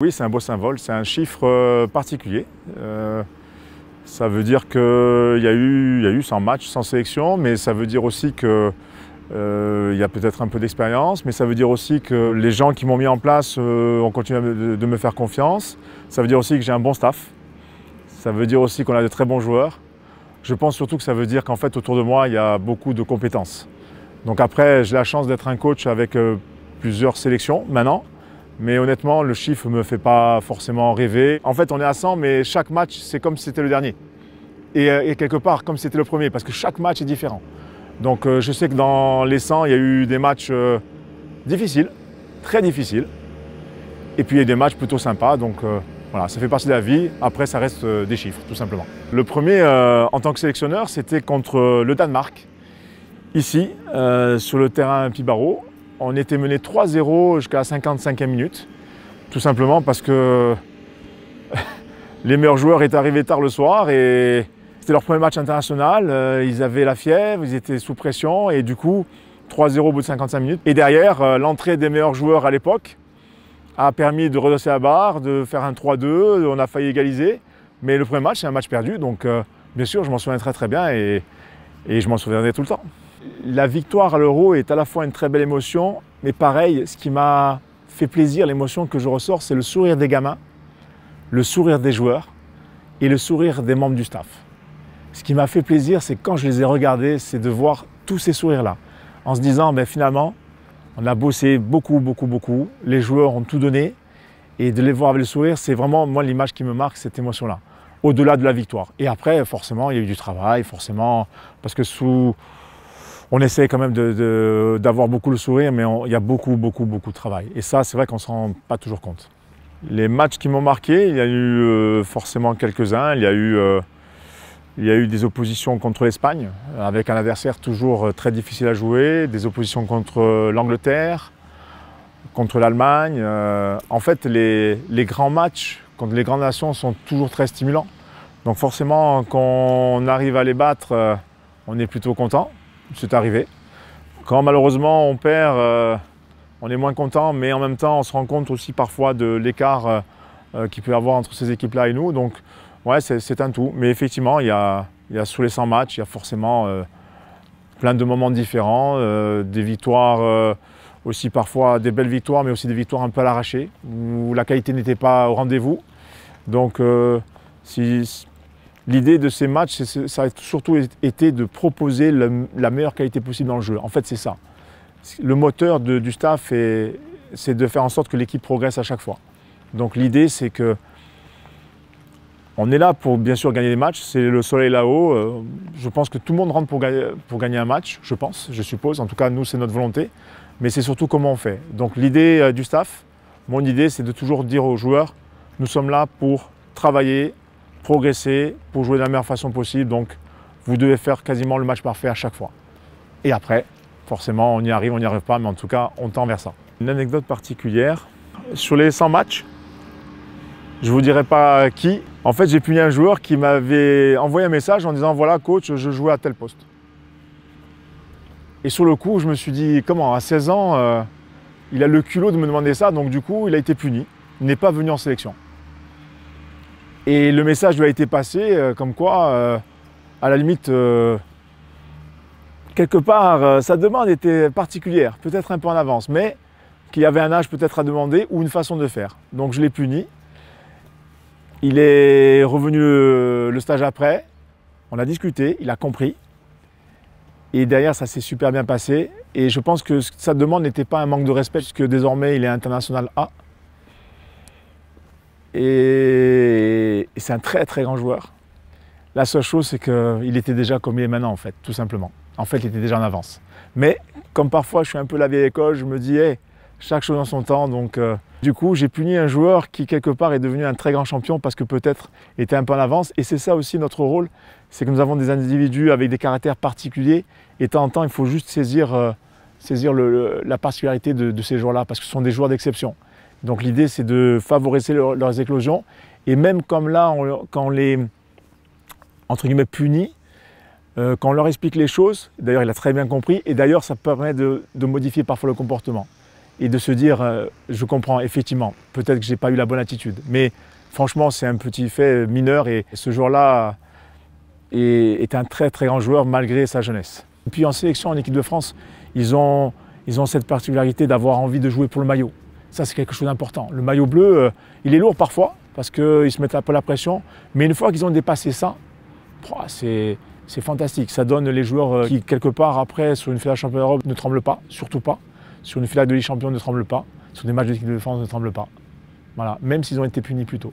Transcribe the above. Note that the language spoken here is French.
Oui, c'est un beau symbole, c'est un chiffre particulier. Ça veut dire qu'il y a eu 100 matchs, 100 sélections, mais ça veut dire aussi qu'il y a peut-être un peu d'expérience, mais ça veut dire aussi que les gens qui m'ont mis en place ont continué de me faire confiance. Ça veut dire aussi que j'ai un bon staff. Ça veut dire aussi qu'on a de très bons joueurs. Je pense surtout que ça veut dire qu'en fait, autour de moi, il y a beaucoup de compétences. Donc après, j'ai la chance d'être un coach avec plusieurs sélections maintenant. Mais honnêtement, le chiffre ne me fait pas forcément rêver. En fait, on est à 100, mais chaque match, c'est comme si c'était le dernier. Et quelque part, comme si c'était le premier, parce que chaque match est différent. Donc je sais que dans les 100, il y a eu des matchs difficiles, très difficiles. Et puis il y a des matchs plutôt sympas. Donc voilà, ça fait partie de la vie. Après, ça reste des chiffres, tout simplement. Le premier, en tant que sélectionneur, c'était contre le Danemark, ici, sur le terrain Pibaro. On était mené 3-0 jusqu'à la 55e minute, tout simplement parce que les meilleurs joueurs étaient arrivés tard le soir et c'était leur premier match international. Ils avaient la fièvre, ils étaient sous pression et du coup, 3-0 au bout de 55 minutes. Et derrière, l'entrée des meilleurs joueurs à l'époque a permis de redresser la barre, de faire un 3-2, on a failli égaliser. Mais le premier match, c'est un match perdu, donc bien sûr, je m'en souviens très bien et je m'en souviendrai tout le temps. La victoire à l'Euro est à la fois une très belle émotion, mais pareil, ce qui m'a fait plaisir, l'émotion que je ressors, c'est le sourire des gamins, le sourire des joueurs et le sourire des membres du staff. Ce qui m'a fait plaisir, c'est quand je les ai regardés, c'est de voir tous ces sourires-là, en se disant, ben, finalement, on a bossé beaucoup, les joueurs ont tout donné, et de les voir avec le sourire, c'est vraiment, moi, l'image qui me marque, cette émotion-là, au-delà de la victoire. Et après, forcément, il y a eu du travail, forcément, parce que on essaie quand même d'avoir beaucoup le sourire, mais il y a beaucoup de travail. Et ça, c'est vrai qu'on ne se rend pas toujours compte. Les matchs qui m'ont marqué, il y a eu forcément quelques-uns. Il y a eu des oppositions contre l'Espagne, avec un adversaire toujours très difficile à jouer, des oppositions contre l'Angleterre, contre l'Allemagne. En fait, les grands matchs contre les grandes nations sont toujours très stimulants. Donc forcément, quand on arrive à les battre, on est plutôt content. C'est arrivé. Quand malheureusement on perd, on est moins content, mais en même temps on se rend compte aussi parfois de l'écart qu'il peut y avoir entre ces équipes-là et nous. Donc ouais, c'est un tout. Mais effectivement, il y a sur les 100 matchs, il y a forcément plein de moments différents, des victoires aussi parfois, des belles victoires, mais aussi des victoires un peu à l'arraché, où la qualité n'était pas au rendez-vous. Donc l'idée de ces matchs, ça a surtout été de proposer la meilleure qualité possible dans le jeu. En fait, c'est ça. Le moteur du staff, c'est de faire en sorte que l'équipe progresse à chaque fois. Donc l'idée, c'est que on est là pour bien sûr gagner des matchs. C'est le soleil là-haut. Je pense que tout le monde rentre pour gagner un match, je suppose. En tout cas, nous, c'est notre volonté. Mais c'est surtout comment on fait. Donc l'idée du staff, mon idée, c'est de toujours dire aux joueurs, nous sommes là pour travailler, progresser, pour jouer de la meilleure façon possible. Donc, vous devez faire quasiment le match parfait à chaque fois. Et après, forcément, on y arrive, on n'y arrive pas, mais en tout cas, on tend vers ça. Une anecdote particulière, sur les 100 matchs, je ne vous dirai pas qui. En fait, j'ai puni un joueur qui m'avait envoyé un message en disant « Voilà, coach, je jouais à tel poste ». Et sur le coup, je me suis dit « Comment, à 16 ans, il a le culot de me demander ça ?» Donc du coup, il a été puni. Il n'est pas venu en sélection. Et le message lui a été passé comme quoi, à la limite, quelque part, sa demande était particulière, peut-être un peu en avance, mais qu'il y avait un âge peut-être à demander ou une façon de faire. Donc je l'ai puni. Il est revenu le stage après, on a discuté, il a compris. Et derrière, ça s'est super bien passé. Et je pense que sa demande n'était pas un manque de respect, puisque désormais, il est international A. Et c'est un très grand joueur. La seule chose, c'est qu'il était déjà comme il est maintenant, en fait, tout simplement. En fait, il était déjà en avance. Mais comme parfois, je suis un peu la vieille école, je me dis, hey, chaque chose en son temps. Donc, du coup, j'ai puni un joueur qui, quelque part, est devenu un très grand champion parce que peut-être était un peu en avance. Et c'est ça aussi notre rôle, c'est que nous avons des individus avec des caractères particuliers. Et de temps en temps, il faut juste saisir la particularité de ces joueurs-là parce que ce sont des joueurs d'exception. Donc l'idée, c'est de favoriser leurs éclosions. Et même comme là, quand on les, entre guillemets, punit, quand on leur explique les choses, d'ailleurs il a très bien compris, et d'ailleurs ça permet de modifier parfois le comportement. et de se dire, je comprends effectivement, peut-être que je n'ai pas eu la bonne attitude, mais franchement c'est un petit fait mineur et ce joueur-là est un très très grand joueur malgré sa jeunesse. Et puis en sélection, en équipe de France, ils ont cette particularité d'avoir envie de jouer pour le maillot. Ça c'est quelque chose d'important. Le maillot bleu, il est lourd parfois parce qu'ils se mettent un peu la pression, mais une fois qu'ils ont dépassé ça, c'est fantastique. Ça donne les joueurs qui quelque part après sur une finale de championnat d'Europe ne tremblent pas, surtout pas. Sur une finale de Ligue des Champions ne tremblent pas. Sur des matchs d'équipe de France ne tremblent pas. Voilà, même s'ils ont été punis plus tôt.